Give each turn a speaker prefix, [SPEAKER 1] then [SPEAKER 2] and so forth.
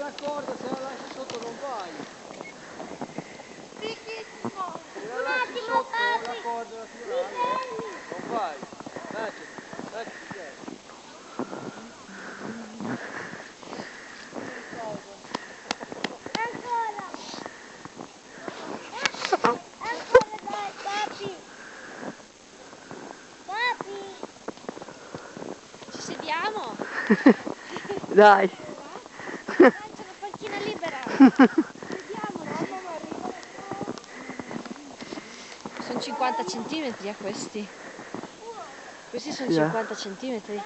[SPEAKER 1] la corda, se la lasci sotto non vai. Se la lasci sotto la corda naturale, non vai. Dacci, dacci.
[SPEAKER 2] Dai, papi. Papi.
[SPEAKER 3] Ci sediamo?
[SPEAKER 4] Dai.
[SPEAKER 3] C'è una panchina libera. Sediamo, mamma arriva. Sono 50 centimetri a questi. Questi sono 50 centimetri.